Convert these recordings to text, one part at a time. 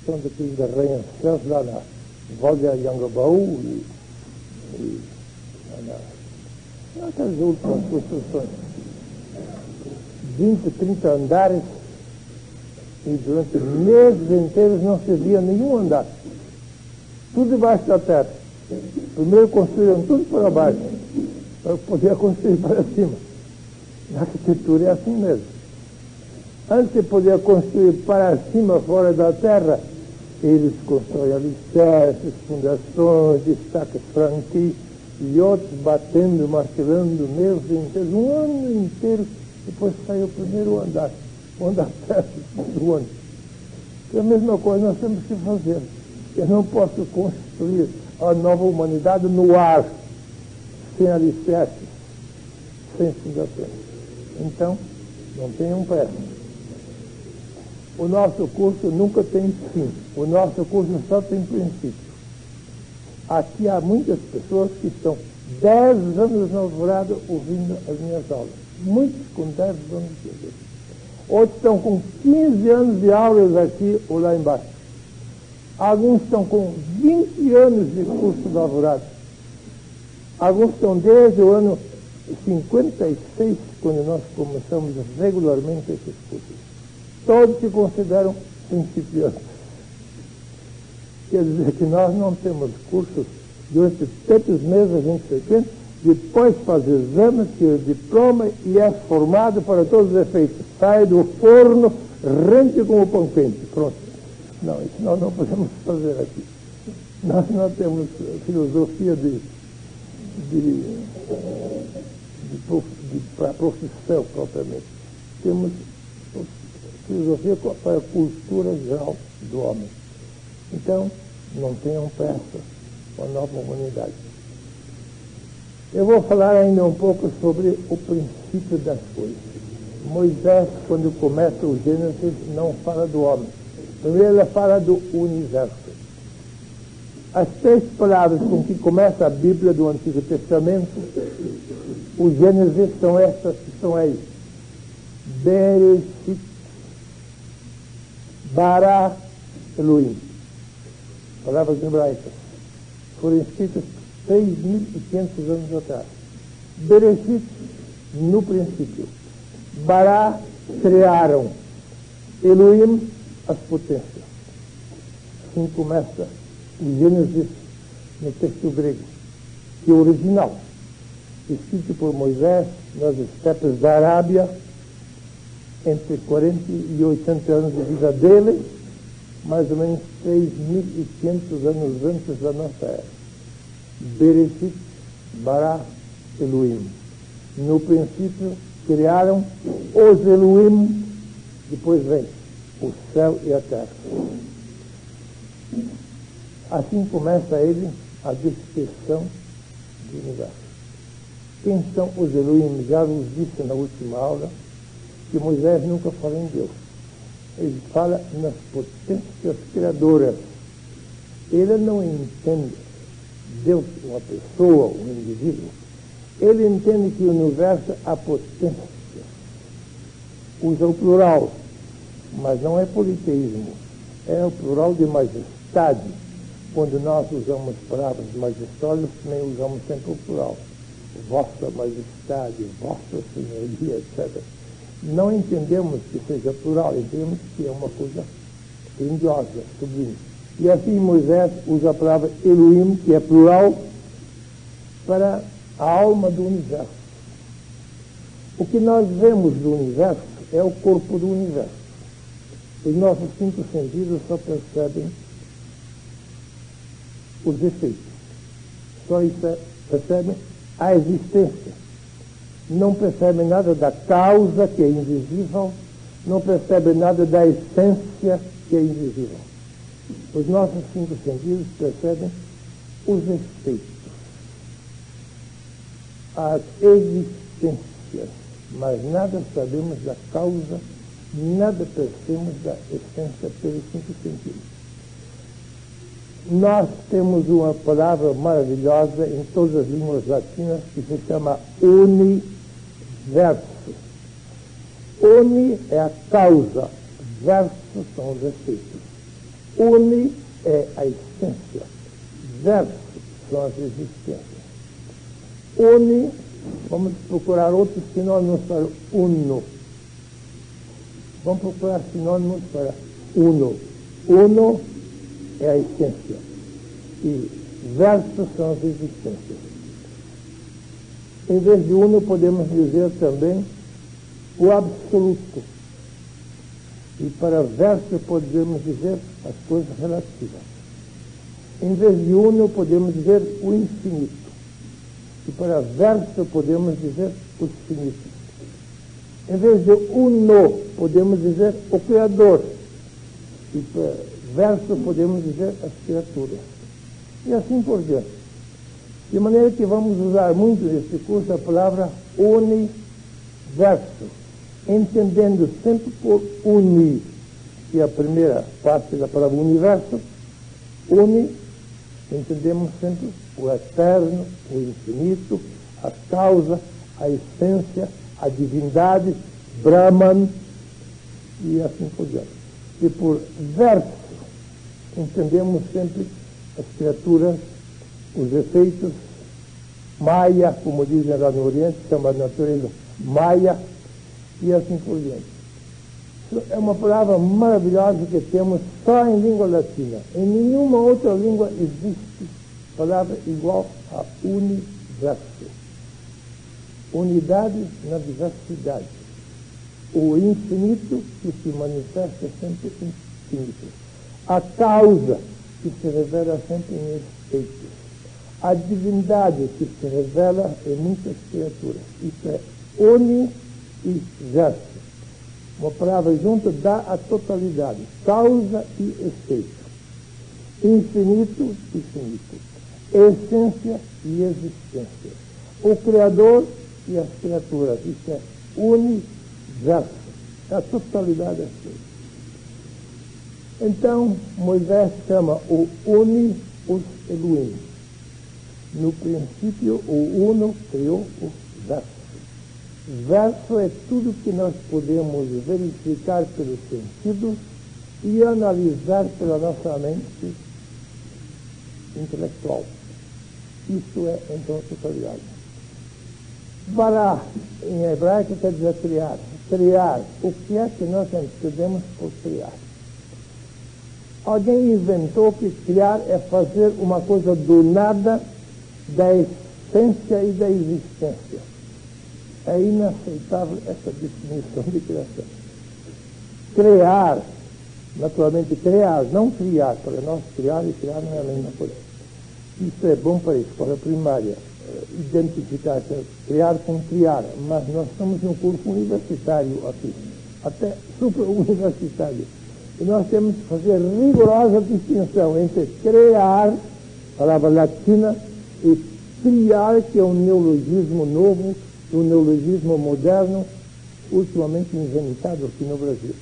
construção daqueles arranha-céus lá na Volta de Anhangabaú e naquelas últimas construções. 20, 30 andares, e durante meses inteiros não se via nenhum andar. Tudo debaixo da terra. Primeiro construíram tudo para baixo, para poder construir para cima. Na arquitetura é assim mesmo. Antes de poder construir para cima, fora da terra, eles constroem alicerces, fundações, estacas franquis, e outros batendo, martelando meses inteiros, um ano inteiro, depois saiu o primeiro andar, onde a terra do ano. É a mesma coisa nós temos que fazer. Eu não posso construir a nova humanidade no ar, sem alicerces, sem fundações. Então, não tenham pressa. O nosso curso nunca tem fim. O nosso curso só tem princípio. Aqui há muitas pessoas que estão 10 anos no Alvorada ouvindo as minhas aulas. Muitos com 10 anos de idade. Outros estão com 15 anos de aulas aqui ou lá embaixo. Alguns estão com 20 anos de curso do Alvorada. Alguns estão desde o ano 56, quando nós começamos regularmente esses cursos. Todos se consideram principiantes. Quer dizer que nós não temos cursos durante tantos meses a gente frequenta, depois faz exame, tira diploma e é formado para todos os efeitos. Sai do forno, rente como pão quente. Pronto. Não, isso nós não podemos fazer aqui. Nós não temos filosofia para a profissão propriamente. Temos filosofia para a cultura geral do homem. Então, não tenham pressa com a nova humanidade. Eu vou falar ainda um pouco sobre o princípio das coisas. Moisés, quando começa o Gênesis, não fala do homem. Primeiro ele fala do universo. As 3 palavras com que começa a Bíblia do Antigo Testamento, o Gênesis, são estas que estão aí. Bereshit, Bara, Elohim. Palavras hebraicas. Foram escritas 3.500 anos atrás. Bereshit, no princípio. Bara, criaram. Elohim, as potências. Assim começa o Gênesis no texto grego, que é o original, escrito por Moisés nas estepes da Arábia, entre 40 e 80 anos de vida dele, mais ou menos 3.500 anos antes da nossa era. Bereshit, bara, Elohim. No princípio, criaram os Elohim, depois vem o céu e a terra. Assim começa ele a descrição do universo. Quem são os Elohim? Já vos disse na última aula que Moisés nunca fala em Deus. Ele fala nas potências criadoras. Ele não entende Deus, uma pessoa, um indivíduo. Ele entende que o universo há potência. Usa o plural, mas não é politeísmo. É o plural de majestade. Quando nós usamos palavras majestosas, também usamos sempre o plural. Vossa majestade, vossa senhoria, etc. Não entendemos que seja plural, entendemos que é uma coisa grandiosa, sublime. E assim Moisés usa a palavra Elohim, que é plural, para a alma do universo. O que nós vemos do universo é o corpo do universo. Os nossos 5 sentidos só percebem os efeitos. Só percebem a existência. Não percebem nada da causa, que é invisível, não percebem nada da essência, que é invisível. Os nossos 5 sentidos percebem os efeitos, as existências, mas nada sabemos da causa, nada percebemos da essência pelos 5 sentidos. Nós temos uma palavra maravilhosa em todas as línguas latinas que se chama universo. Uni é a causa, verso são os efeitos. Uni é a essência, verso são as existências. Uni, vamos procurar outros sinônimos para uno. Vamos procurar sinônimos para uno. Uno é a essência e verso são as existências. Em vez de uno, podemos dizer também o absoluto. E para verso podemos dizer as coisas relativas. Em vez de uno, podemos dizer o infinito. E para verso podemos dizer os finitos. Em vez de uno, podemos dizer o Criador. E para verso podemos dizer as criaturas. E assim por diante. De maneira que vamos usar muito nesse curso a palavra universo, entendendo sempre por unir, que é a primeira parte da palavra universo. Uni, entendemos sempre o eterno, o infinito, a causa, a essência, a divindade, Brahman, e assim por diante. E por verso, entendemos sempre as criaturas, os efeitos, Maya, como dizem lá no Oriente, chama de natureza Maya, e assim por diante. Isso é uma palavra maravilhosa que temos só em língua latina. Em nenhuma outra língua existe palavra igual a universo. Unidade na diversidade. O infinito que se manifesta sempre infinito. A causa que se revela sempre em espíritos. A divindade que se revela em muitas criaturas. Isso é universo. Uma palavra junta dá a totalidade. Causa e efeito. Infinito e finito. Essência e existência. O Criador e as criaturas. Isso é universo. É a totalidade das coisas. Então, Moisés chama o Uni os Elohim. No princípio, o Uno criou o verso. Verso é tudo que nós podemos verificar pelos sentidos e analisar pela nossa mente intelectual. Isso é, então, a totalidade. Bara, em hebraico, quer dizer criar. Criar. O que é que nós entendemos por criar? Alguém inventou que criar é fazer uma coisa do nada, da essência e da existência. É inaceitável essa definição de criação. Criar, naturalmente criar, não criar. Para nós, criar e criar não é a mesma coisa. Isso é bom para a escola primária, identificar, criar com criar, mas nós estamos em um curso universitário aqui, até super-universitário. E nós temos que fazer rigorosa distinção entre criar, palavra latina, e criar, que é um neologismo novo, um neologismo moderno, ultimamente inventado aqui no Brasil.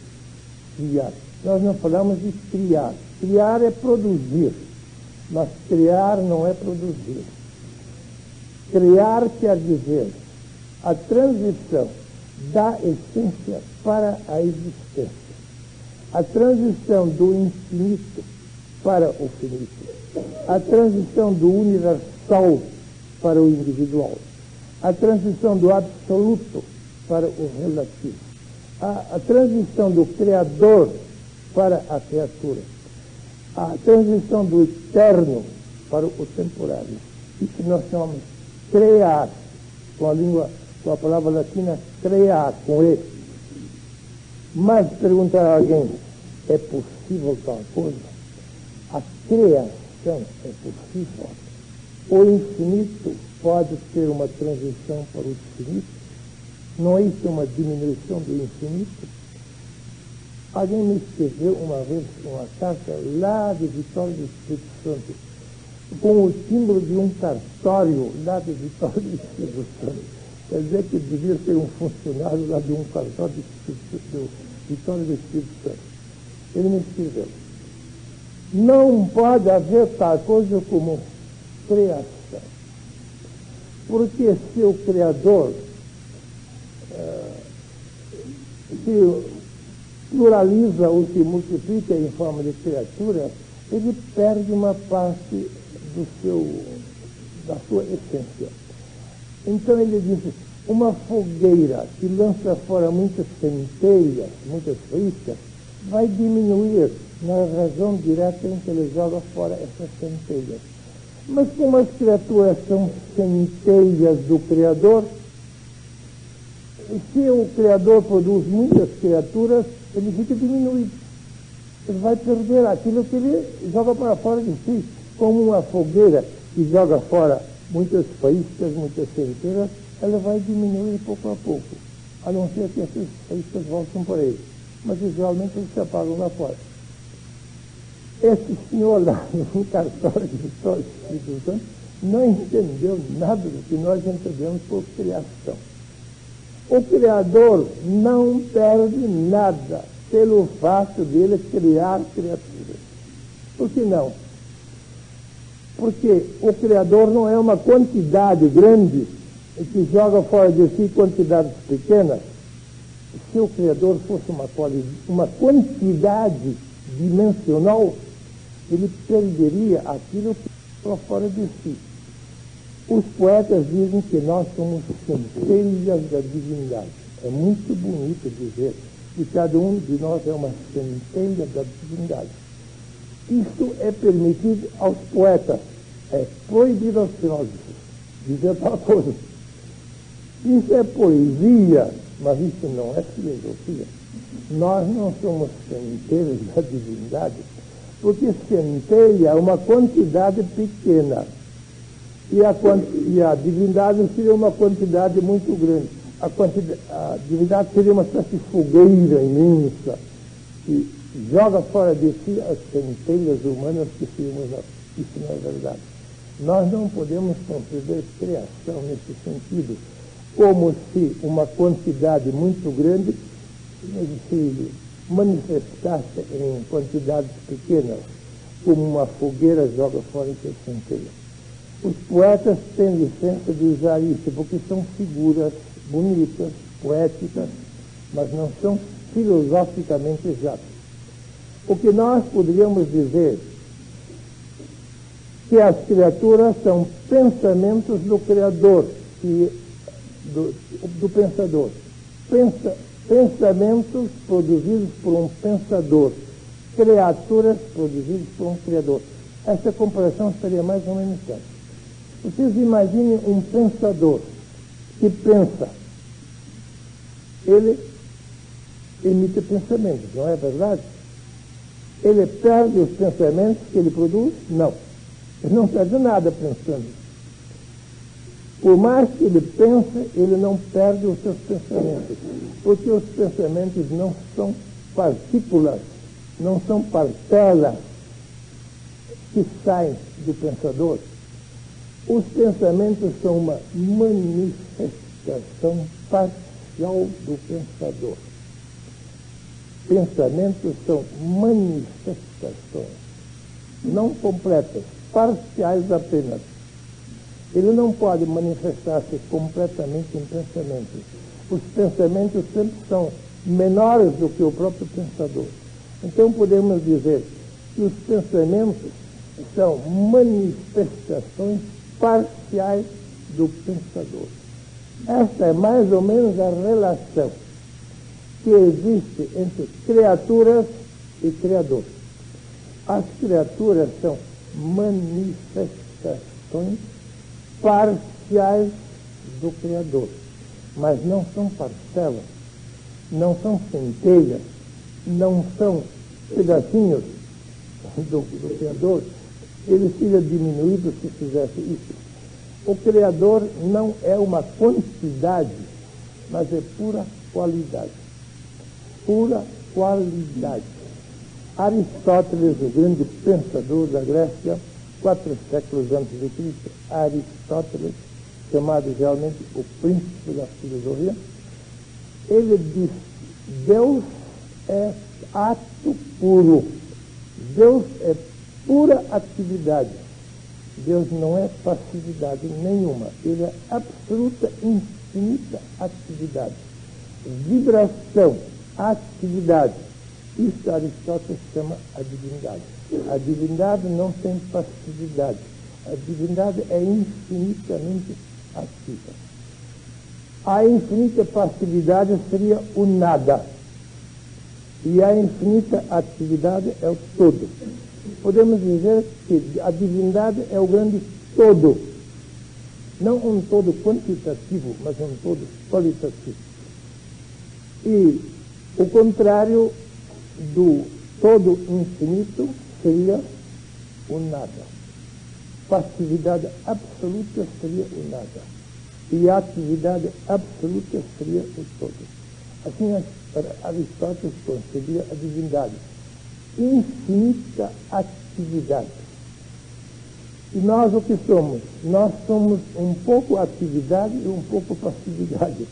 Criar. Nós não falamos de criar. Criar é produzir, mas criar não é produzir. Criar quer dizer a transição da essência para a existência. A transição do infinito para o finito. A transição do universal para o individual. A transição do absoluto para o relativo. A transição do Criador para a criatura. A transição do eterno para o temporário. Isso que nós chamamos criar, com a palavra latina criar, com E. Mas perguntar a alguém, é possível tal coisa? A criação é possível? O infinito pode ter uma transição para o infinito? Não é isso uma diminuição do infinito? Alguém me escreveu uma vez uma carta lá de Vitória do Espírito Santo, com o símbolo de um cartório lá de Vitória do Espírito Santo. Quer dizer que devia ser um funcionário lá de um cartório de Vitória do Espírito Santo. Ele me escreveu: não pode haver tal coisa como criação. Porque se o Criador, se pluraliza ou se multiplica em forma de criatura, ele perde uma parte da sua essência. Então ele diz, uma fogueira que lança fora muitas centelhas, muitas faíscas, vai diminuir na razão direta em que ele joga fora essas centelhas. Mas como as criaturas são centelhas do Criador, se o Criador produz muitas criaturas, ele fica diminuído. Ele vai perder aquilo que ele joga para fora de si, como uma fogueira que joga fora muitas faíscas, muitas centelhas, ela vai diminuir pouco a pouco, a não ser que essas faíscas voltem para ele. Mas geralmente eles se apagam lá fora. Esse senhor lá no cartório de história do Espírito Santo não entendeu nada do que nós entendemos por criação. O Criador não perde nada pelo fato de ele criar criaturas. Por que não? Porque o Criador não é uma quantidade grande que joga fora de si quantidades pequenas. Se o Criador fosse uma quantidade dimensional, ele perderia aquilo que está fora de si. Os poetas dizem que nós somos centelhas da divindade. É muito bonito dizer que cada um de nós é uma centelha da divindade. Isso é permitido aos poetas, é proibido aos filósofos dizer tal coisa. Isso é poesia, mas isso não é filosofia. Nós não somos centelhas da divindade, porque centelha é uma quantidade pequena. E a divindade seria uma quantidade muito grande. A divindade seria uma espécie de fogueira imensa que joga fora de si as centelhas humanas que somos nós. Isso não é verdade. Nós não podemos conceber criação nesse sentido, como se uma quantidade muito grande se manifestasse em quantidades pequenas, como uma fogueira joga fora de centelhas. Os poetas têm licença de usar isso, porque são figuras bonitas, poéticas, mas não são filosoficamente exatas. O que nós poderíamos dizer que as criaturas são pensamentos do Criador, do Pensador. Pensamentos produzidos por um pensador, criaturas produzidas por um Criador. Essa comparação estaria mais ou menos certa. Vocês imaginem um pensador que pensa. Ele emite pensamentos, não é verdade? Ele perde os pensamentos que ele produz? Não. Ele não perde nada pensando. Por mais que ele pense, ele não perde os seus pensamentos, porque os pensamentos não são partículas, não são parcelas que saem do pensador. Os pensamentos são uma manifestação parcial do pensador. Pensamentos são manifestações, não completas, parciais apenas. Ele não pode manifestar-se completamente em pensamentos. Os pensamentos sempre são menores do que o próprio pensador. Então podemos dizer que os pensamentos são manifestações parciais do pensador. Esta é mais ou menos a relação que existe entre criaturas e Criador. As criaturas são manifestações parciais do Criador, mas não são parcelas, não são centelhas, não são pedacinhos do Criador. Ele seria diminuído se fizesse isso. O Criador não é uma quantidade, mas é pura qualidade. Pura qualidade. Aristóteles, o grande pensador da Grécia, 4 séculos antes de Cristo, Aristóteles, chamado realmente o príncipe da filosofia, ele diz: Deus é ato puro. Deus é pura atividade. Deus não é passividade nenhuma. Ele é absoluta, infinita atividade. Vibração, atividade. Isso Aristóteles chama a divindade. A divindade não tem passividade. A divindade é infinitamente ativa. A infinita passividade seria o nada. E a infinita atividade é o todo. Podemos dizer que a divindade é o grande todo. Não um todo quantitativo, mas um todo qualitativo. E o contrário do todo infinito seria o nada. Passividade absoluta seria o nada. E a atividade absoluta seria o todo. Assim, Aristóteles concebia a divindade. Infinita atividade. E nós o que somos? Nós somos um pouco atividade e um pouco passividade.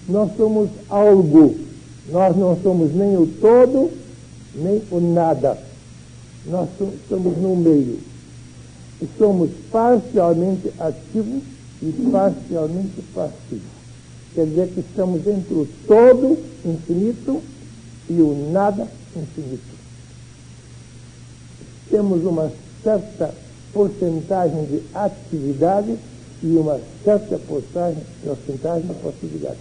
Nós somos algo. Nós não somos nem o todo, nem o nada. Nós estamos no meio. E somos parcialmente ativos e parcialmente passivos. Quer dizer que estamos entre o todo infinito e o nada infinito. Temos uma certa porcentagem de atividade e uma certa porcentagem de passividade.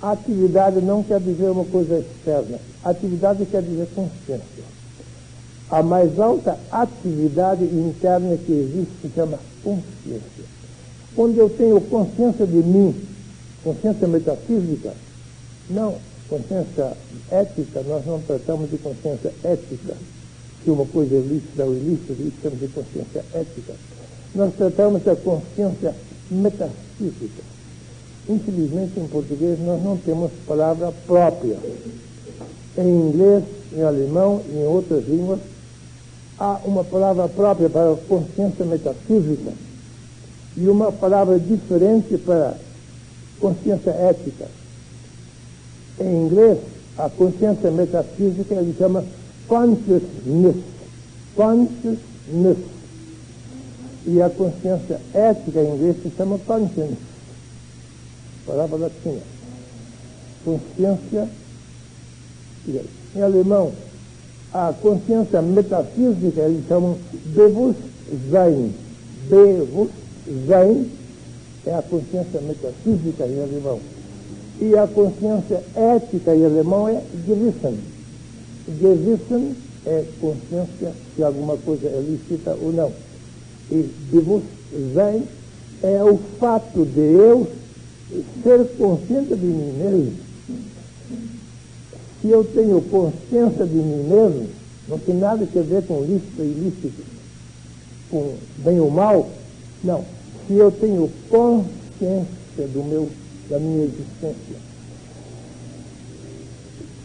A atividade não quer dizer uma coisa externa. Atividade quer dizer consciência. A mais alta atividade interna que existe se chama consciência. Quando eu tenho consciência de mim, consciência metafísica, não, consciência ética, nós não tratamos de consciência ética. Se uma coisa é lícita ou ilícita, temos de consciência ética. Nós tratamos da consciência metafísica. Infelizmente, em português, nós não temos palavra própria. Em inglês, em alemão e em outras línguas, há uma palavra própria para a consciência metafísica e uma palavra diferente para consciência ética. Em inglês, a consciência metafísica ele chama consciousness. Consciousness. E a consciência ética em inglês se chama conscience. Palavra latina. Consciência. Em alemão, a consciência metafísica eles chamam Bewusstsein. Bewusstsein é a consciência metafísica em alemão. E a consciência ética em alemão é Gewissen. Gewissen é consciência se alguma coisa é lícita ou não. E Bewusstsein é o fato de eu ser consciente de mim mesmo. Se eu tenho consciência de mim mesmo, não tem nada a ver com lícito e ilícito, com bem ou mal. Não. Se eu tenho consciência da minha existência.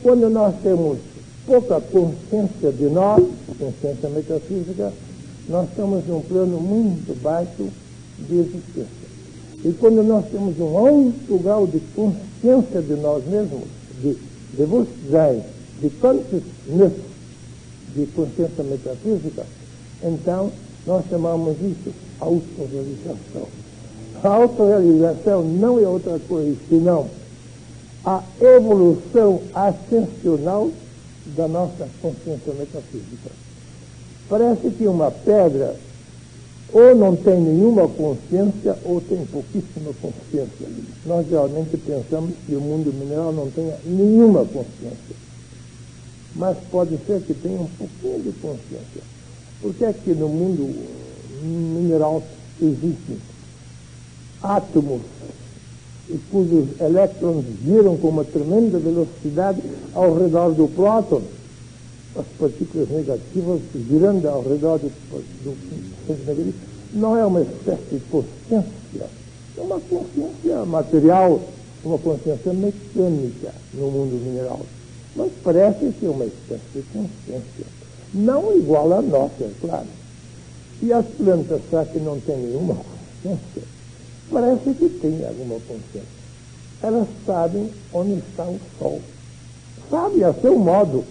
Quando nós temos pouca consciência de nós, consciência metafísica, nós estamos num plano muito baixo de existência. E quando nós temos um alto grau de consciência de nós mesmos, de Bewusstsein, de consciousness, de consciência metafísica, então nós chamamos isso autorrealização. A autorrealização não é outra coisa senão a evolução ascensional da nossa consciência metafísica. Parece que uma pedra ou não tem nenhuma consciência ou tem pouquíssima consciência. Nós realmente pensamos que o mundo mineral não tenha nenhuma consciência. Mas pode ser que tenha um pouquinho de consciência. Por que é que no mundo mineral existem átomos e cujos elétrons giram com uma tremenda velocidade ao redor do próton, as partículas negativas girando ao redor do centro negativo, não é uma espécie de consciência, é uma consciência material, uma consciência mecânica no mundo mineral. Mas parece que é uma espécie de consciência. Não igual à nossa, é claro. E as plantas, será que não têm nenhuma consciência? Parece que têm alguma consciência. Elas sabem onde está o sol. Sabem a seu modo.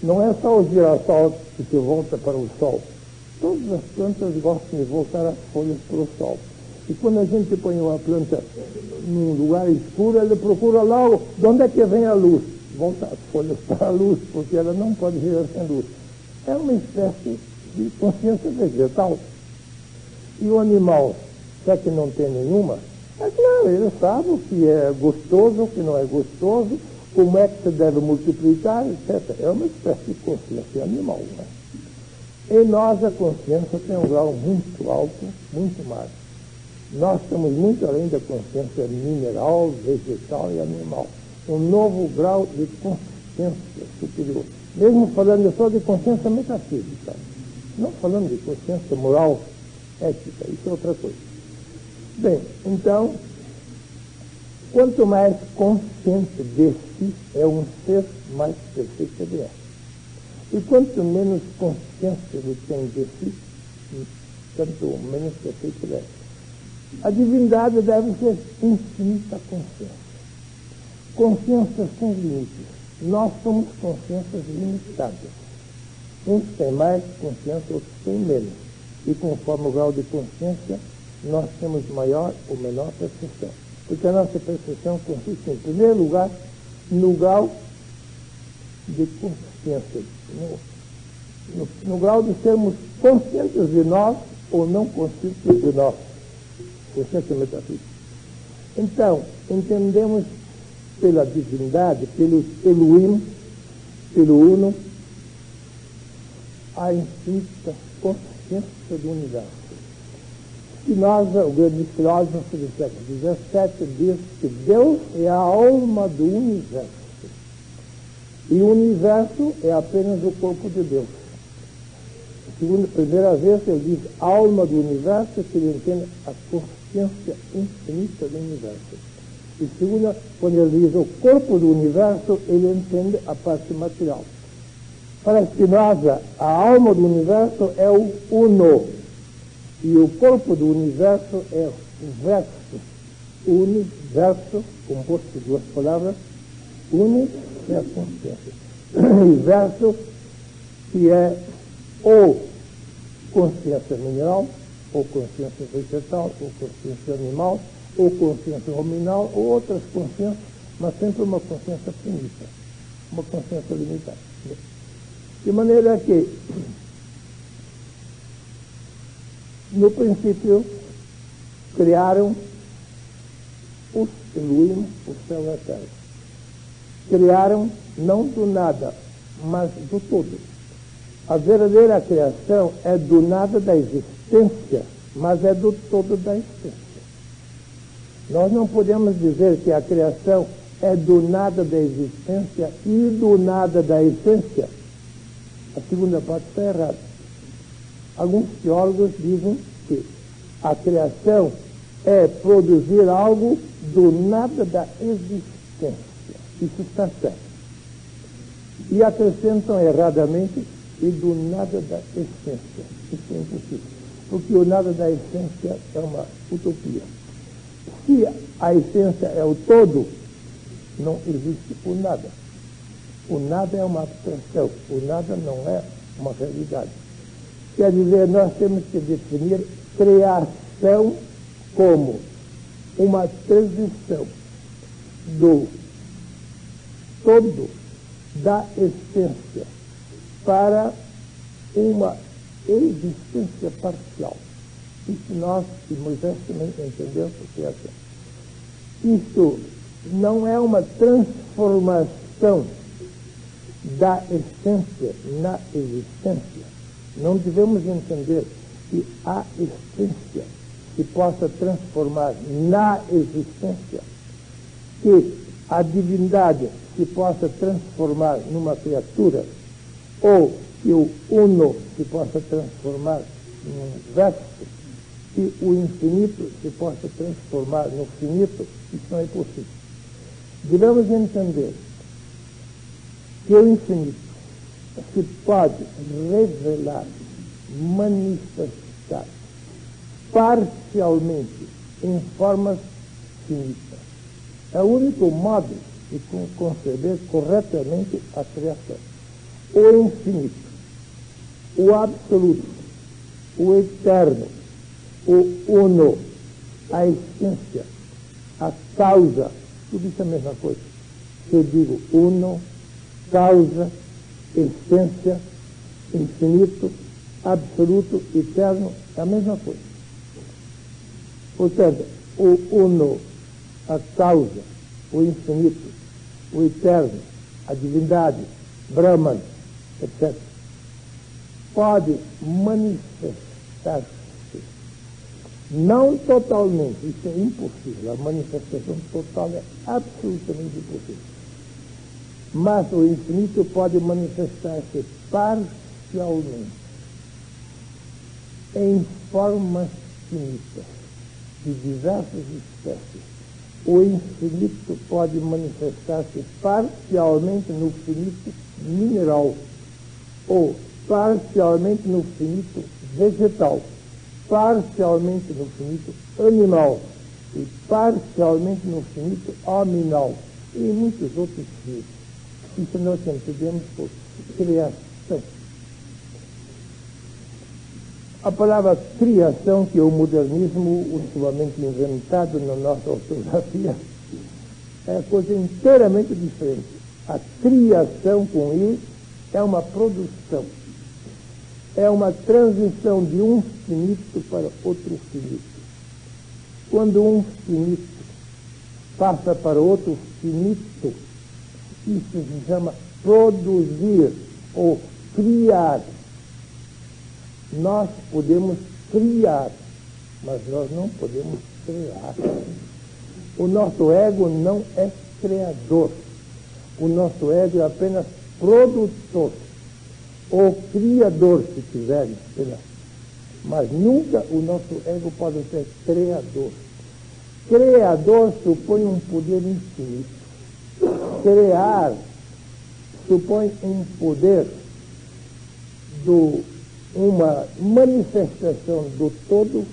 Não é só o girassol que se volta para o sol. Todas as plantas gostam de voltar as folhas para o sol. E quando a gente põe uma planta num lugar escuro, ele procura lá de onde é que vem a luz. volta as folhas para a luz, porque ela não pode viver sem luz. É uma espécie de consciência vegetal. E o animal, já que não tem nenhuma, é claro, ele sabe o que é gostoso, o que não é gostoso, como é que se deve multiplicar, etc. É uma espécie de consciência animal. Né? Em nós, a consciência tem um grau muito alto, muito mais. Nós estamos muito além da consciência mineral, vegetal e animal. Um novo grau de consciência superior. Mesmo falando só de consciência metafísica. Não falando de consciência moral, ética, isso é outra coisa. Bem, então, quanto mais consciente de si é um ser, mais perfeito ele é. E quanto menos consciência ele tem de si, tanto menos perfeito ele é. A divindade deve ser infinita consciência. Consciência sem limites. Nós somos consciências limitadas. Uns têm mais consciência, outros têm menos. E conforme o grau de consciência, nós temos maior ou menor percepção. Porque a nossa percepção consiste, em primeiro lugar, no grau de consciência. No grau de sermos conscientes de nós ou não conscientes de nós. Consciência metafísica. Então, entendemos pela divindade, pelo Elohim, pelo Uno, a infinita consciência do universo. Spinoza, o grande filósofo do século XVII, diz que Deus é a alma do universo. E o universo é apenas o corpo de Deus. Primeira vez ele diz alma do universo, que ele entende a consciência infinita do universo. E segunda, quando ele diz o corpo do universo, ele entende a parte material. Para Spinoza, a alma do universo é o uno. E o corpo do universo é o verso. O universo, composto de duas palavras, uni é a consciência. E verso, que é ou consciência mineral, ou consciência vegetal, ou consciência animal, ou consciência nominal, ou outras consciências, mas sempre uma consciência finita, uma consciência limitada. De maneira que, no princípio, criaram os Elohim, o céu e a terra. Criaram não do nada, mas do todo. A verdadeira criação é do nada da existência, mas é do todo da existência. Nós não podemos dizer que a criação é do nada da existência e do nada da essência. A segunda parte está errada. Alguns teólogos dizem que a criação é produzir algo do nada da existência. Isso está certo. E acrescentam erradamente e do nada da essência. Isso é impossível. Porque o nada da essência é uma utopia. Se a essência é o todo, não existe o nada. O nada é uma abstração. O nada não é uma realidade. Quer dizer, nós temos que definir criação como uma transição do todo da essência para uma existência parcial. Isso nós e Moisés também entendemos por criação. Isso não é uma transformação da essência na existência. Não devemos entender que a essência se possa transformar na existência, que a divindade se possa transformar numa criatura, ou que o uno se possa transformar num verso, que o infinito se possa transformar no finito. Isso não é possível. Devemos entender que o infinito se pode revelar, manifestar parcialmente em formas finitas. É o único modo de conceber corretamente a criação. O infinito, o absoluto, o eterno, o uno, a essência, a causa, tudo isso é a mesma coisa. Se eu digo uno, causa, essência, infinito, absoluto, eterno, é a mesma coisa. Portanto, o uno, a causa, o infinito, o eterno, a divindade, Brahman, etc., pode manifestar-se. Não totalmente, isso é impossível. A manifestação total é absolutamente impossível. Mas o infinito pode manifestar-se parcialmente, em formas finitas, de diversas espécies. O infinito pode manifestar-se parcialmente no finito mineral, ou parcialmente no finito vegetal, parcialmente no finito animal e parcialmente no finito aminal e muitos outros finitos. Isso nós entendemos por criação. A palavra criação, que é o modernismo ultimamente inventado na nossa ortografia, é coisa inteiramente diferente. A criação com I é uma produção. É uma transição de um finito para outro finito. Quando um finito passa para outro finito, isso se chama produzir ou criar. Nós podemos criar, mas nós não podemos criar. O nosso ego não é criador. O nosso ego é apenas produtor, ou criador, se quiserem, mas nunca o nosso ego pode ser criador. Criador supõe um poder infinito. Criar supõe um poder uma manifestação do todo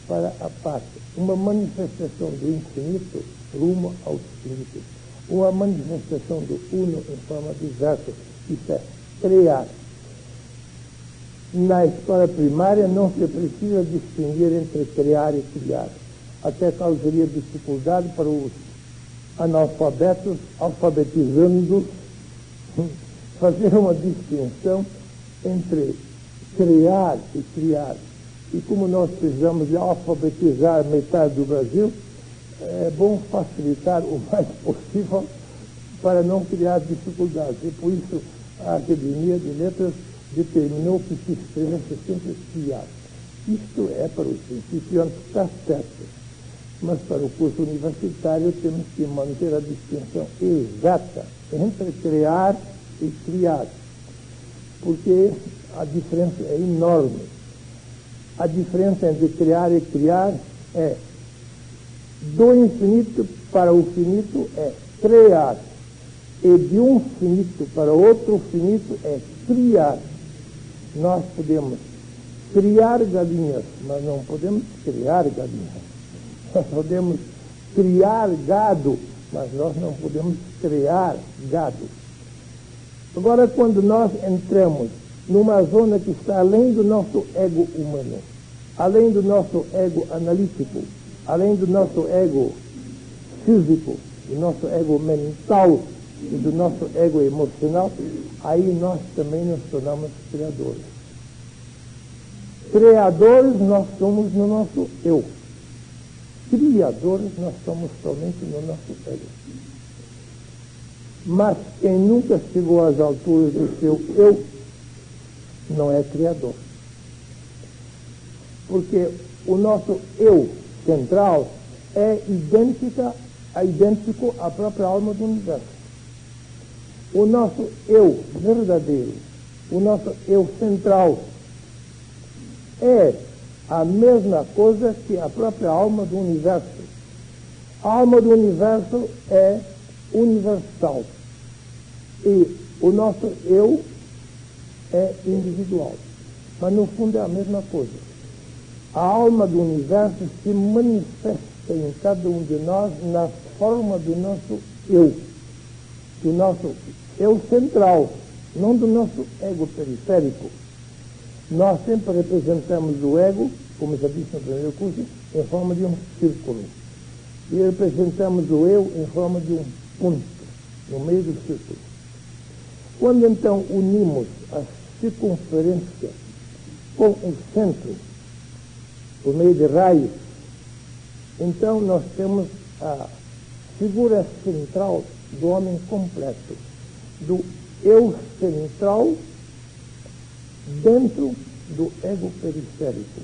para a parte, uma manifestação do infinito rumo ao infinito, uma manifestação do uno em forma diversa. Isso é criar. Na escola primária não se precisa distinguir entre criar e criar. Até causaria dificuldade para os analfabetos, alfabetizando, fazer uma distinção entre criar e criar. E como nós precisamos de alfabetizar metade do Brasil, é bom facilitar o mais possível para não criar dificuldades. E por isso a Academia de Letras determinou que se escrevesse sempre criar. Isto é para os principiantes, está certo. Mas para o curso universitário temos que manter a distinção exata entre criar e criar, porque a diferença é enorme. A diferença entre criar e criar é do infinito para o finito é criar, e de um finito para outro finito é criar. Nós podemos criar galinhas, mas não podemos criar galinhas. Nós podemos criar gado, mas nós não podemos criar gado. Agora, quando nós entramos numa zona que está além do nosso ego humano, além do nosso ego analítico, além do nosso ego físico, do nosso ego mental e do nosso ego emocional, aí nós também nos tornamos criadores. Criadores nós somos no nosso eu. Criadores nós somos somente no nosso ego. Mas quem nunca chegou às alturas do seu eu não é criador. Porque o nosso eu central é idêntico à própria alma do universo. O nosso eu verdadeiro, o nosso eu central, é a mesma coisa que a própria alma do universo. A alma do universo é universal. E o nosso eu é individual. Mas no fundo é a mesma coisa. A alma do universo se manifesta em cada um de nós na forma do nosso eu. Do nosso eu central, não do nosso ego periférico. Nós sempre representamos o ego, como já disse no primeiro curso, em forma de um círculo. E representamos o eu em forma de um ponto. no meio do círculo. Quando então unimos a circunferência com o centro, por meio de raios, então nós temos a figura central do homem completo, do eu central dentro do ego periférico,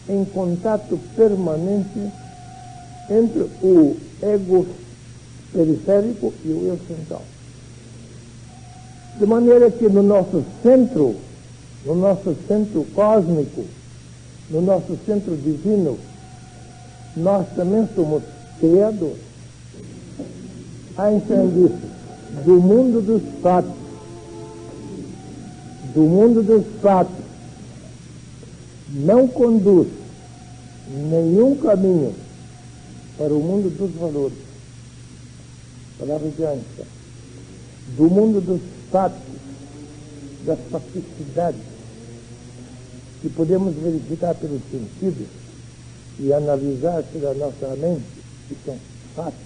em contato permanente entre o ego periférico e o eu central. De maneira que no nosso centro cósmico, no nosso centro divino, nós também somos criadores. Einstein disse, do mundo dos fatos, não conduz nenhum caminho para o mundo dos valores. Palavra de Einstein. Do mundo dos fatos, das facticidades, que podemos verificar pelos sentidos e analisar pela nossa mente, que são fatos.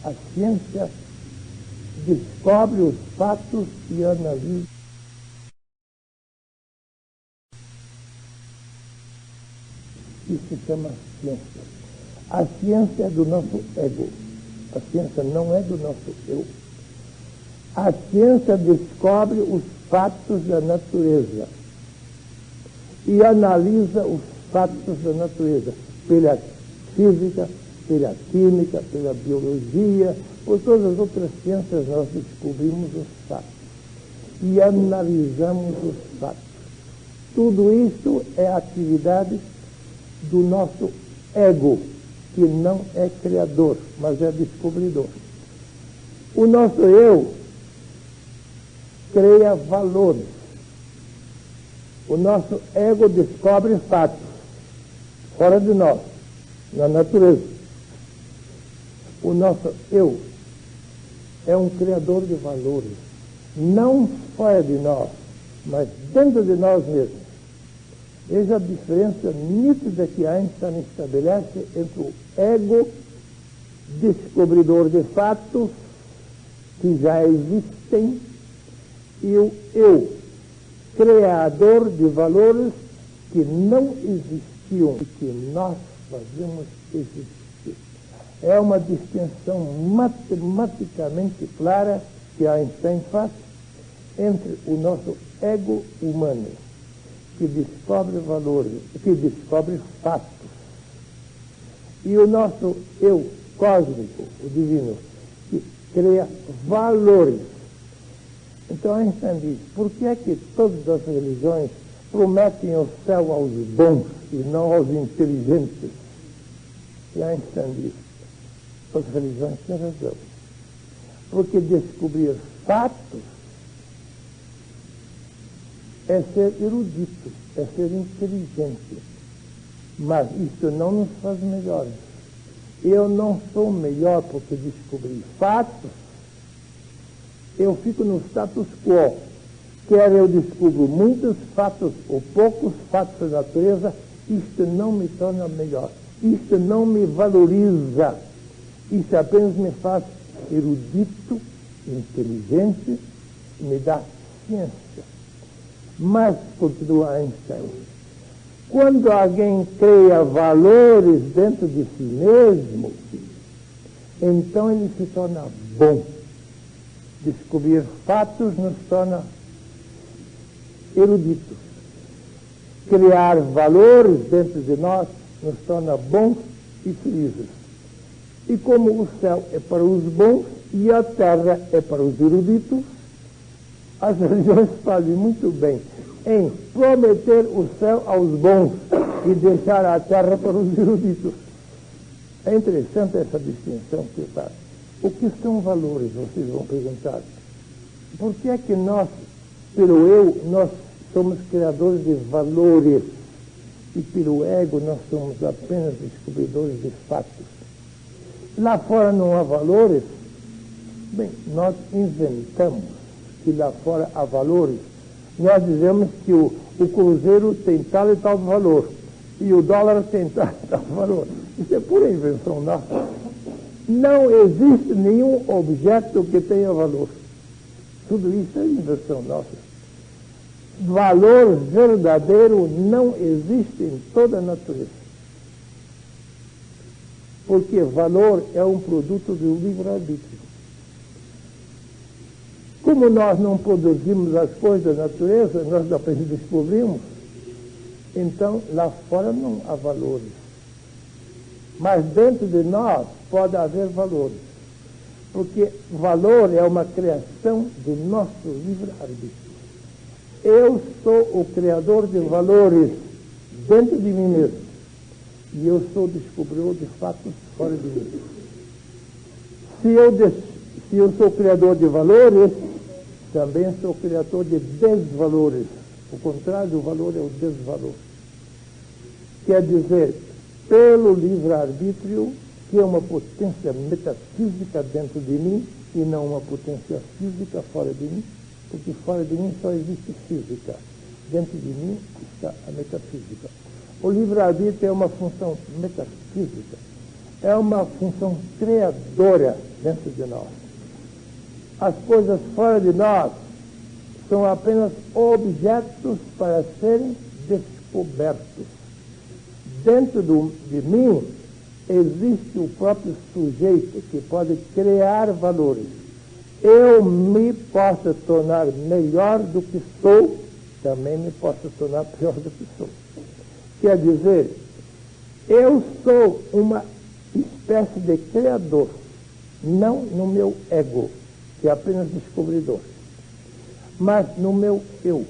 A ciência descobre os fatos e analisa. Isso se chama ciência. A ciência é do nosso ego. A ciência não é do nosso eu. A ciência descobre os fatos da natureza e analisa os fatos da natureza pela física, pela química, pela biologia, por todas as outras ciências nós descobrimos os fatos e analisamos os fatos. Tudo isso é atividade do nosso ego, que não é criador, mas é descobridor. O nosso eu cria valores. O nosso ego descobre fatos fora de nós, na natureza. O nosso eu é um criador de valores, não fora de nós, mas dentro de nós mesmos. Veja a diferença nítida que Einstein estabelece entre o ego descobridor de fatos que já existem e o eu criador de valores que não existiam e que nós fazemos existir. É uma distinção matematicamente clara que Einstein faz entre o nosso ego humano, que descobre valores, que descobre fatos, e o nosso eu cósmico, o divino, que cria valores. Então Einstein diz, por que é que todas as religiões prometem o céu aos bons e não aos inteligentes? E Einstein diz, as religiões têm razão, porque descobrir fatos é ser erudito, é ser inteligente. Mas isso não nos faz melhores. Eu não sou melhor porque descobri fatos. Eu fico no status quo. Quer eu descubro muitos fatos ou poucos fatos da natureza, isto não me torna melhor. Isto não me valoriza. Isso apenas me faz erudito, inteligente, me dá ciência. Mas, continua Einstein, quando alguém cria valores dentro de si mesmo, então ele se torna bom. Descobrir fatos nos torna eruditos. Criar valores dentro de nós nos torna bons e felizes. E como o céu é para os bons e a terra é para os eruditos, as religiões fazem muito bem em prometer o céu aos bons e deixar a terra para os eruditos. É interessante essa distinção que faz. O que são valores, vocês vão perguntar. Por que é que nós, pelo eu, nós somos criadores de valores e pelo ego nós somos apenas descobridores de fatos? Lá fora não há valores? Bem, nós inventamos que lá fora há valores. Nós dizemos que o cruzeiro tem tal e tal valor e o dólar tem tal e tal valor. Isso é pura invenção nossa. Não existe nenhum objeto que tenha valor. Tudo isso é invenção nossa. Valor verdadeiro não existe em toda a natureza. Porque valor é um produto do livre-arbítrio. Como nós não produzimos as coisas da natureza, nós apenas descobrimos, então lá fora não há valores. Mas dentro de nós pode haver valores. Porque valor é uma criação do nosso livre-arbítrio. Eu sou o criador de valores dentro de mim mesmo. E eu sou o descobridor de fatos fora de mim. Se eu sou criador de valores, também sou criador de desvalores. O contrário do valor é o desvalor. Quer dizer, pelo livre-arbítrio, que é uma potência metafísica dentro de mim e não uma potência física fora de mim, porque fora de mim só existe física. Dentro de mim está a metafísica. O livre-arbítrio é uma função metafísica, é uma função criadora dentro de nós. As coisas fora de nós são apenas objetos para serem descobertos. Dentro de mim existe o próprio sujeito que pode criar valores. Eu me posso tornar melhor do que sou, também me posso tornar pior do que sou. Quer dizer, eu sou uma espécie de criador, não no meu ego, que é apenas descobridor, mas no meu eu.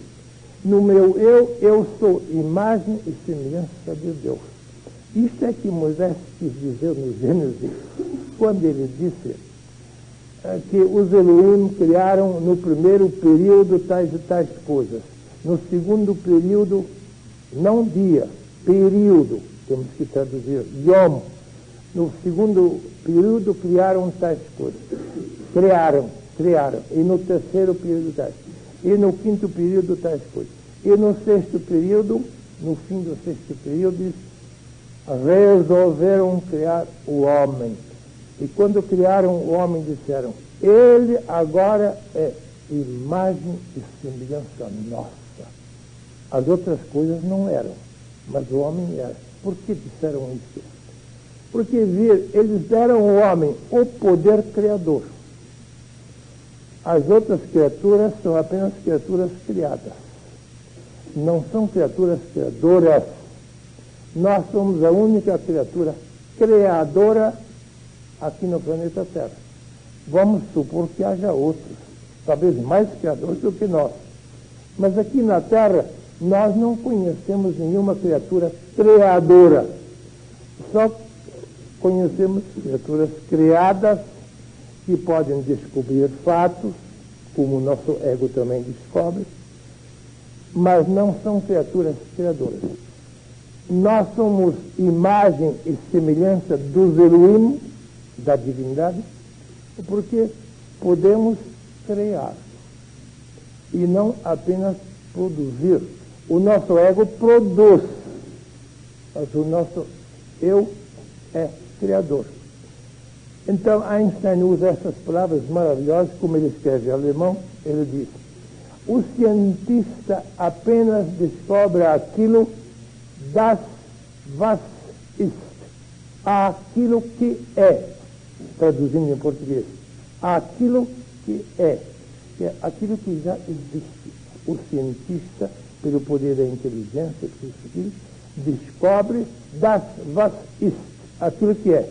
No meu eu sou imagem e semelhança de Deus. Isso é que Moisés quis dizer no Gênesis, quando ele disse que os Elohim criaram no primeiro período tais e tais coisas. No segundo período, não dia, período, temos que traduzir, Yom. No segundo período criaram tais coisas. Criaram. E no terceiro período tais. E no quinto período tais coisas. E no sexto período, no fim do sexto período, resolveram criar o homem. E quando criaram o homem, disseram, ele agora é imagem e semelhança nossa. As outras coisas não eram, mas o homem era. Por que disseram isso? Porque eles deram ao homem o poder criador. As outras criaturas são apenas criaturas criadas. Não são criaturas criadoras. Nós somos a única criatura criadora aqui no planeta Terra. Vamos supor que haja outros, talvez mais criadores do que nós. Mas aqui na Terra, nós não conhecemos nenhuma criatura criadora. Só conhecemos criaturas criadas que podem descobrir fatos, como o nosso ego também descobre, mas não são criaturas criadoras. Nós somos imagem e semelhança dos Elohim, da divindade, porque podemos criar e não apenas produzir. O nosso ego produz, mas o nosso eu é criador. Então Einstein usa essas palavras maravilhosas, como ele escreve em alemão, ele diz, o cientista apenas descobre aquilo das was ist, aquilo que é, traduzindo em português, aquilo que é aquilo que já existe. O cientista, pelo poder da inteligência, descobre das was ist, aquilo que é.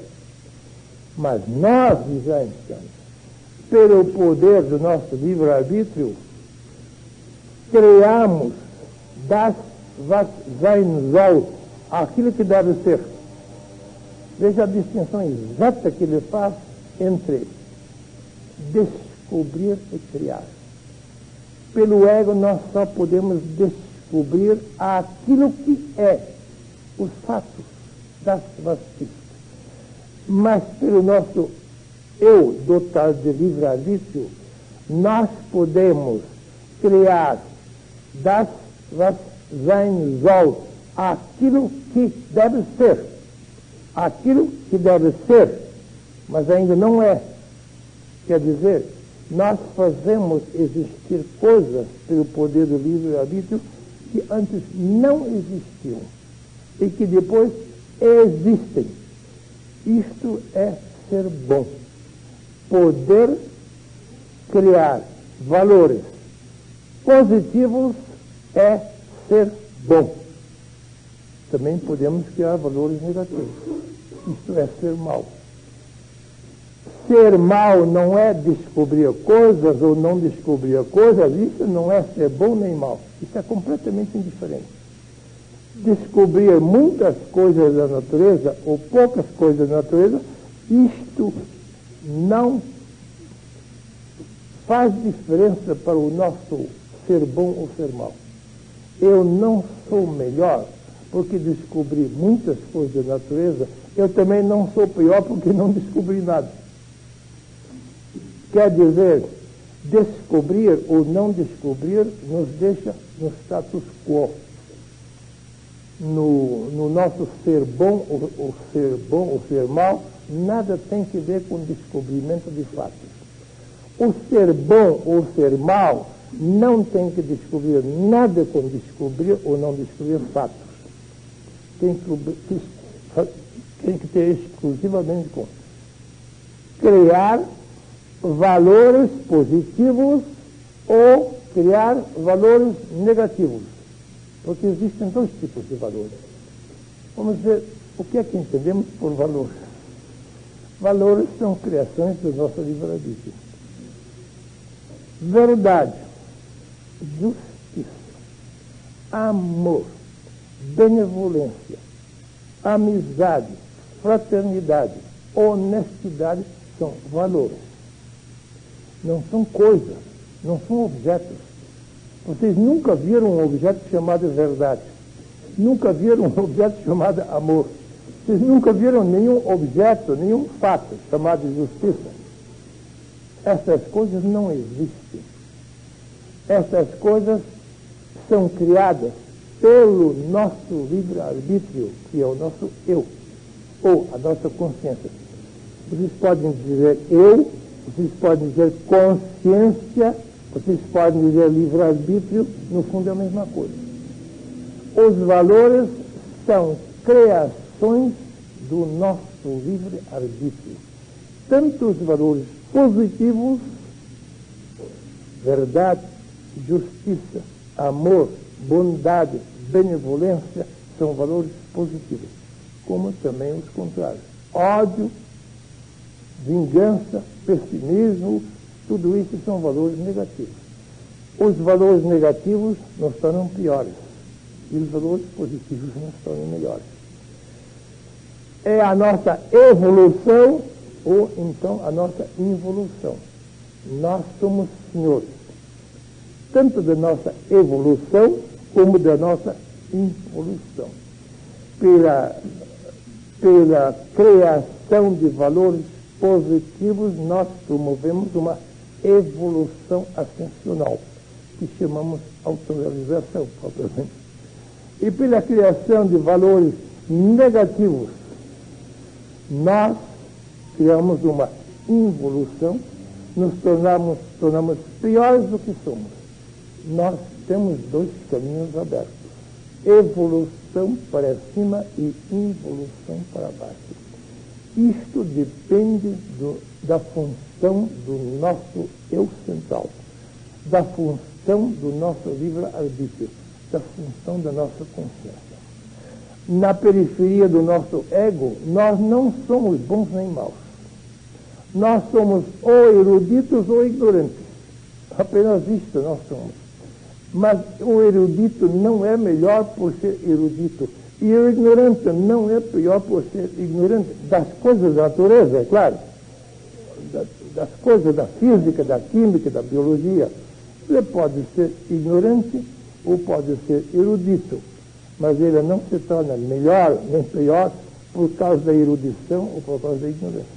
Mas nós, diz Einstein, pelo poder do nosso livre-arbítrio, criamos das was sein soll, aquilo que deve ser. Veja a distinção exata que ele faz entre descobrir e criar. Pelo ego, nós só podemos descobrir aquilo que é, os fatos das was ist. Mas pelo nosso eu dotado de livre-arbítrio, nós podemos criar das was sein soll, aquilo que deve ser. Aquilo que deve ser mas ainda não é. Quer dizer, nós fazemos existir coisas pelo poder do livre-arbítrio que antes não existiam e que depois existem. Isto é ser bom. Poder criar valores positivos é ser bom. Também podemos criar valores negativos. Isto é ser mal. Ser mal não é descobrir coisas ou não descobrir coisas. Isso não é ser bom nem mal. Isso é completamente indiferente. Descobrir muitas coisas da natureza ou poucas coisas da natureza, isto não faz diferença para o nosso ser bom ou ser mal. Eu não sou melhor porque descobri muitas coisas da natureza, eu também não sou pior porque não descobri nada. Quer dizer, descobrir ou não descobrir nos deixa no status quo. No nosso ser bom ou ser mal, nada tem que ver com descobrimento de fatos. O ser bom ou ser mal não tem que descobrir nada com descobrir ou não descobrir fatos. Tem que ter exclusivamente com criar valores positivos ou criar valores negativos. Porque existem dois tipos de valores. Vamos ver o que é que entendemos por valor. Valores são criações do nosso livre-arbítrio. Verdade, justiça, amor, benevolência, amizade, fraternidade, honestidade são valores. Não são coisas, não são objetos. Vocês nunca viram um objeto chamado verdade. Nunca viram um objeto chamado amor. Vocês nunca viram nenhum objeto, nenhum fato chamado justiça. Essas coisas não existem. Essas coisas são criadas pelo nosso livre-arbítrio, que é o nosso eu, ou a nossa consciência. Vocês podem dizer eu, vocês podem dizer consciência, vocês podem dizer livre-arbítrio, no fundo é a mesma coisa. Os valores são criações do nosso livre-arbítrio. Tanto os valores positivos, verdade, justiça, amor, bondade, benevolência, são valores positivos, como também os contrários. Ódio, vingança, pessimismo, tudo isso são valores negativos. Os valores negativos nos tornam piores e os valores positivos nos tornam melhores. É a nossa evolução ou então a nossa involução. Nós somos senhores, tanto da nossa evolução como da nossa involução. Pela criação de valores positivos, nós promovemos uma evolução ascensional, que chamamos autorrealização, propriamente. E pela criação de valores negativos, nós criamos uma involução, nos tornamos piores do que somos. Nós temos dois caminhos abertos: evolução para cima e involução para baixo. Isto depende da função do nosso eu central, da função do nosso livre-arbítrio, da função da nossa consciência. Na periferia do nosso ego, nós não somos bons nem maus. Nós somos ou eruditos ou ignorantes. Apenas isto nós somos. Mas o erudito não é melhor por ser erudito. E o ignorante não é pior por ser ignorante das coisas da natureza, é claro. Das coisas da física, da química, da biologia. Ele pode ser ignorante ou pode ser erudito. Mas ele não se torna melhor nem pior por causa da erudição ou por causa da ignorância.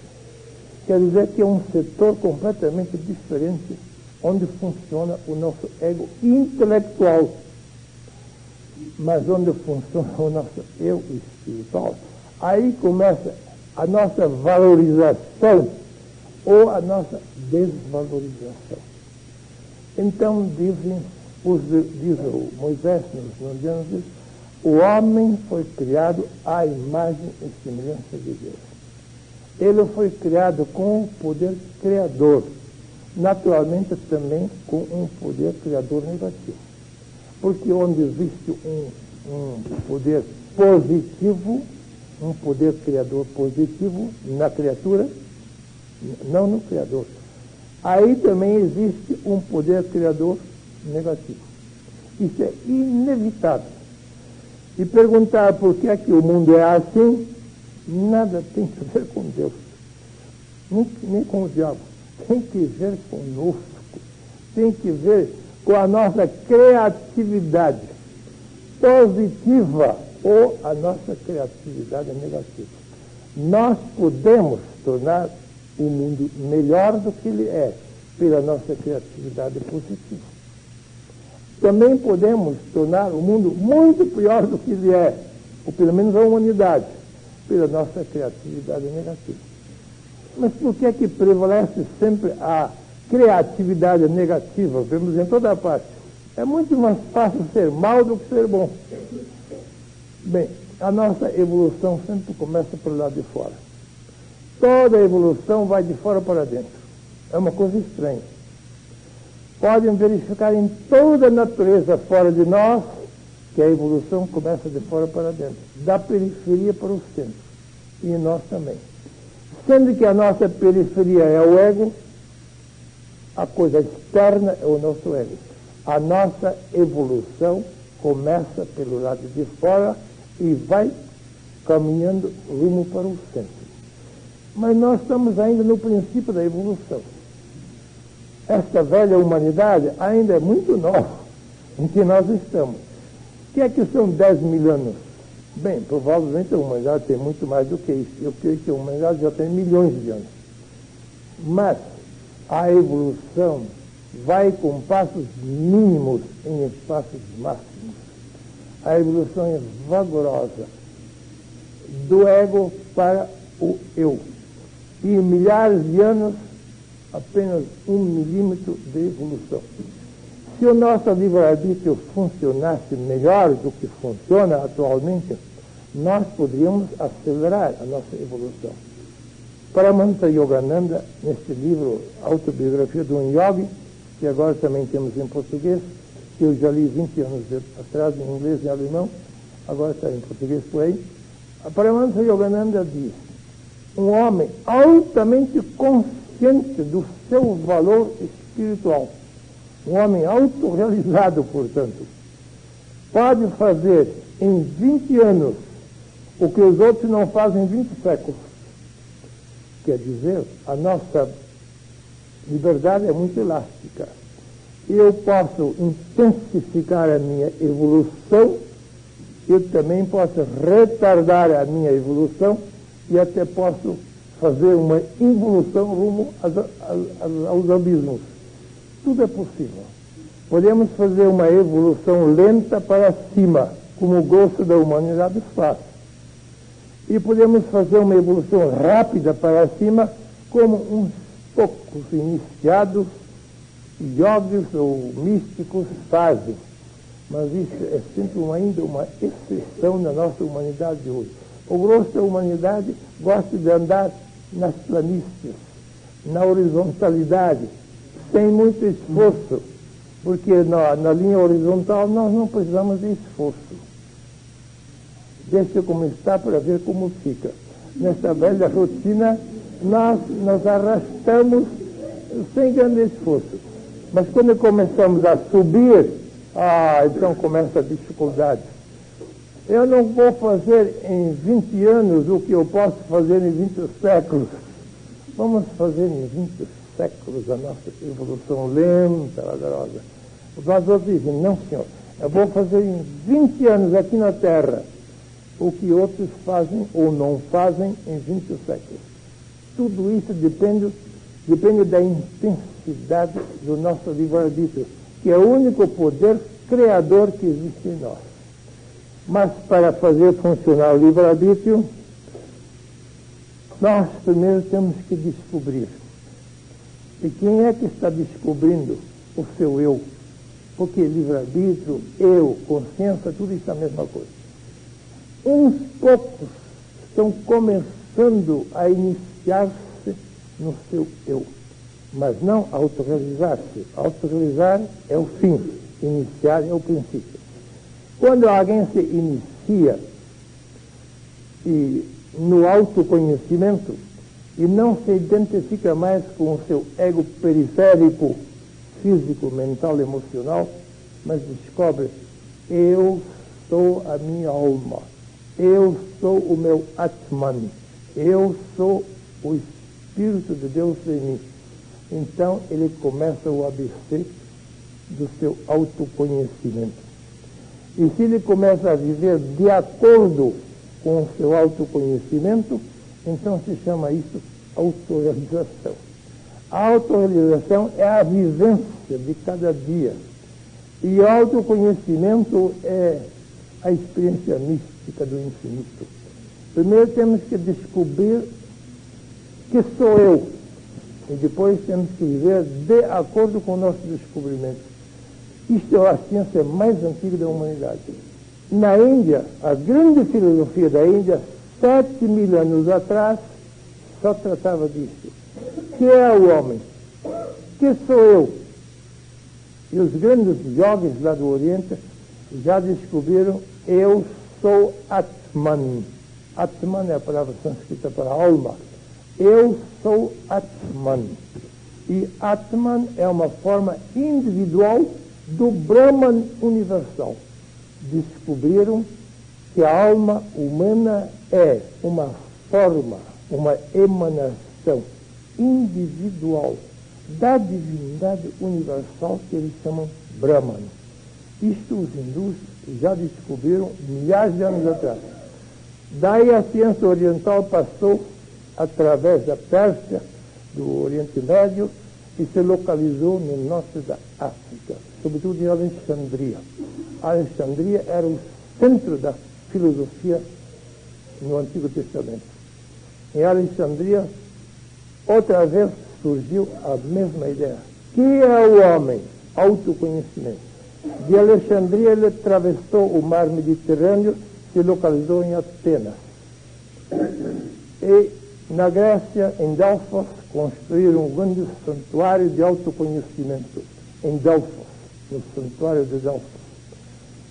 Quer dizer que é um setor completamente diferente onde funciona o nosso ego intelectual, mas onde funciona o nosso eu espiritual. Aí começa a nossa valorização ou a nossa desvalorização. Então, diz o Moisés nos Gênesis, o homem foi criado à imagem e semelhança de Deus. Ele foi criado com um poder criador, naturalmente também com um poder criador negativo. Porque onde existe um poder positivo, um poder criador positivo na criatura, não no criador, aí também existe um poder criador negativo. Isso é inevitável. E perguntar por que é que o mundo é assim, nada tem a ver com Deus, nem com o diabo. Tem que ver conosco, tem que ver com a nossa criatividade positiva ou a nossa criatividade negativa. Nós podemos tornar o mundo melhor do que ele é pela nossa criatividade positiva. Também podemos tornar o mundo muito pior do que ele é, ou pelo menos a humanidade, pela nossa criatividade negativa. Mas por que é que prevalece sempre a criatividade negativa? Vemos em toda parte. É muito mais fácil ser mal do que ser bom. Bem, a nossa evolução sempre começa pelo lado de fora. Toda a evolução vai de fora para dentro. É uma coisa estranha. Podem verificar em toda a natureza fora de nós que a evolução começa de fora para dentro, da periferia para o centro, e em nós também. Sendo que a nossa periferia é o ego, a coisa externa é o nosso ego. A nossa evolução começa pelo lado de fora e vai caminhando rumo para o centro. Mas nós estamos ainda no princípio da evolução. Esta velha humanidade ainda é muito nova em que nós estamos. O que é que são 10 mil anos? Bem, provavelmente a humanidade tem muito mais do que isso. Eu creio que a humanidade já tem milhões de anos. Mas a evolução vai com passos mínimos em espaços máximos. A evolução é vagarosa, do ego para o eu. E em milhares de anos, apenas 1 milímetro de evolução. Se o nosso livre-arbítrio funcionasse melhor do que funciona atualmente, nós poderíamos acelerar a nossa evolução. Paramahansa Yogananda, neste livro, Autobiografia de um Yogi, que agora também temos em português, que eu já li 20 anos atrás em inglês e em alemão, agora está em português por aí. A Paramahansa Yogananda diz: um homem altamente consciente do seu valor espiritual, um homem autorrealizado, portanto, pode fazer em 20 anos o que os outros não fazem em 20 séculos. Quer dizer, a nossa liberdade é muito elástica. Eu posso intensificar a minha evolução, eu também posso retardar a minha evolução e até posso fazer uma involução rumo aos abismos. Tudo é possível. Podemos fazer uma evolução lenta para cima, como o grosso da humanidade faz. E podemos fazer uma evolução rápida para cima, como uns poucos iniciados, yogis ou místicos fazem. Mas isso é sempre ainda uma exceção na nossa humanidade de hoje. O grosso da humanidade gosta de andar nas planícies, na horizontalidade, sem muito esforço, porque na linha horizontal nós não precisamos de esforço. Deixa como está para ver como fica. Nessa velha rotina, nós nos arrastamos sem grande esforço. Mas quando começamos a subir, então começa a dificuldade. Eu não vou fazer em 20 anos o que eu posso fazer em 20 séculos. Vamos fazer em 20 séculos a nossa evolução lenta, vagarosa. Os outros dizem: não, senhor, eu vou fazer em 20 anos aqui na Terra o que outros fazem ou não fazem em 20 séculos. Tudo isso depende da intensidade do nosso livre-arbítrio, que é o único poder criador que existe em nós. Mas para fazer funcionar o livre-arbítrio, Nós primeiro temos que descobrir. E quem é que está descobrindo o seu eu? Porque livre-arbítrio, eu, consciência, tudo isso é a mesma coisa. Uns poucos estão começando a iniciar-se no seu eu, mas não autorrealizar-se. Autorrealizar é o fim, iniciar é o princípio. Quando alguém se inicia no autoconhecimento e não se identifica mais com o seu ego periférico, físico, mental, emocional, mas descobre: eu sou a minha alma, eu sou o meu Atman, eu sou o Espírito de Deus em mim. Então ele começa o ABC do seu autoconhecimento. E se ele começa a viver de acordo com o seu autoconhecimento, então se chama isso autorrealização. A autorrealização é a vivência de cada dia. E o autoconhecimento é a experiência mística do infinito. Primeiro temos que descobrir que sou eu. E depois temos que viver de acordo com o nosso descobrimento. Isto é a ciência mais antiga da humanidade. Na Índia, a grande filosofia da Índia, 7.000 anos atrás, só tratava disso. Que é o homem? Que sou eu? E os grandes yogis lá do Oriente já descobriram: eu sou Atman. Atman é a palavra sânscrita para alma. Eu sou Atman. E Atman é uma forma individual do Brahman universal. Descobriram que a alma humana é uma forma, uma emanação individual da divindade universal que eles chamam Brahman. Isto os hindus já descobriram milhares de anos atrás. Daí a ciência oriental passou através da Pérsia, do Oriente Médio, e se localizou no norte da África, sobretudo em Alexandria. Alexandria era o centro da filosofia no Antigo Testamento. Em Alexandria, outra vez surgiu a mesma ideia. Que é o homem? Autoconhecimento. De Alexandria, ele atravessou o mar Mediterrâneo, se localizou em Atenas. E na Grécia, em Delfos, construíram um grande santuário de autoconhecimento. Em Delfos, no santuário de Delfos.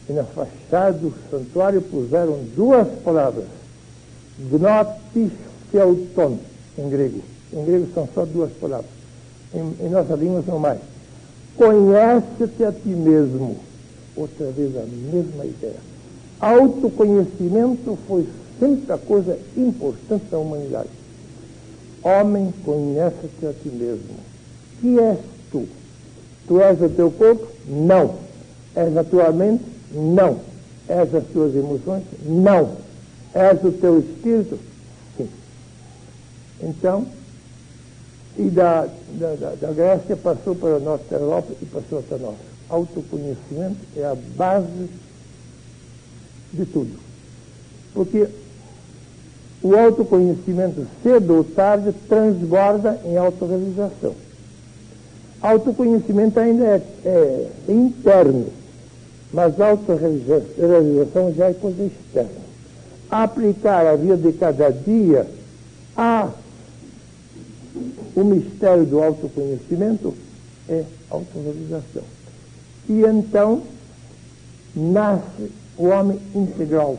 E na fachada do santuário puseram duas palavras: gnotis theoton, em grego. Em grego são só duas palavras. Em nossa língua são mais. Conhece-te a ti mesmo. Outra vez a mesma ideia. Autoconhecimento foi sempre a coisa importante da humanidade. Homem, conhece-te a ti mesmo. Que és tu? Tu és o teu corpo? Não. És a tua mente? Não. És as tuas emoções? Não. És o teu espírito? Sim. Então, e da Grécia passou para o norte da Europa e passou até nós. Autoconhecimento é a base de tudo. Porque o autoconhecimento, cedo ou tarde, transborda em autorrealização. Autoconhecimento ainda é interno, mas a autorrealização já é coisa externa. Aplicar a vida de cada dia o mistério do autoconhecimento é autorrealização. E então nasce o homem integral.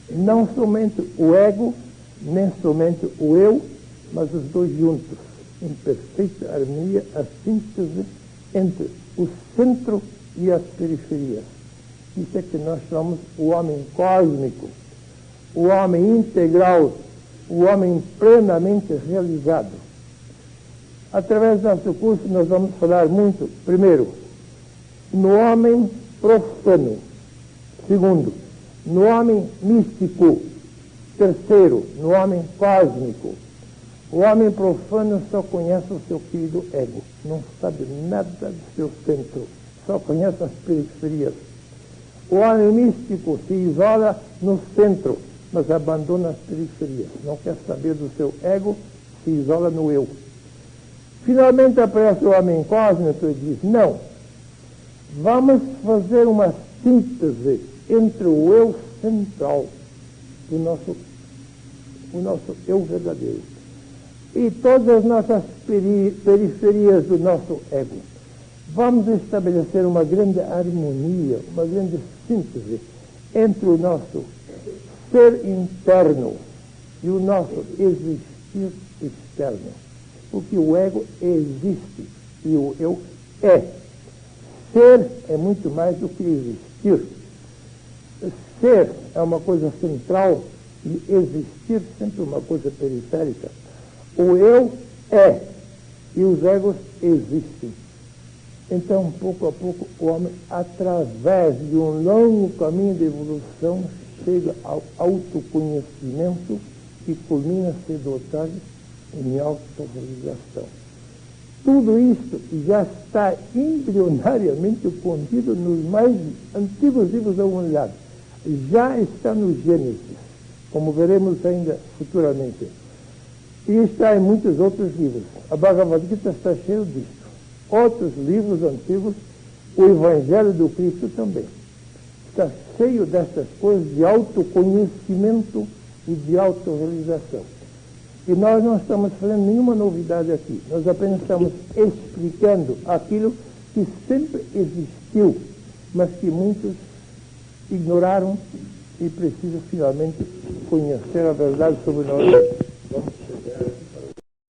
Não somente o ego, nem somente o eu, mas os dois juntos, em perfeita harmonia, a síntese entre o centro e as periferias. Isso é que nós chamamos o homem cósmico, o homem integral, o homem plenamente realizado. Através do nosso curso nós vamos falar muito, primeiro, no homem profano, segundo, no homem místico, terceiro, no homem cósmico. O homem profano só conhece o seu querido ego, não sabe nada do seu centro, só conhece as periferias. O homem místico se isola no centro, mas abandona as periferias. Não quer saber do seu ego, se isola no eu. Finalmente aparece o homem cósmico e diz, não, vamos fazer uma síntese entre o eu central, o nosso eu verdadeiro, e todas as nossas periferias do nosso ego. Vamos estabelecer uma grande harmonia, uma grande síntese entre o nosso ser interno e o nosso existir externo. Porque o ego existe e o eu é. Ser é muito mais do que existir. Ser é uma coisa central e existir sempre uma coisa periférica. O eu é e os egos existem. Então, pouco a pouco, o homem, através de um longo caminho de evolução, chega ao autoconhecimento e culmina cedo ou tarde em autorrealização. Tudo isto já está embrionariamente contido nos mais antigos livros da humanidade. Já está no Gênesis, como veremos ainda futuramente. E está em muitos outros livros. A Bhagavad Gita está cheia disso. Outros livros antigos, o Evangelho do Cristo também. Está cheio dessas coisas de autoconhecimento e de autorrealização. E nós não estamos fazendo nenhuma novidade aqui. Nós apenas estamos explicando aquilo que sempre existiu, mas que muitos ignoraram e precisam finalmente conhecer a verdade sobre nós. Vamos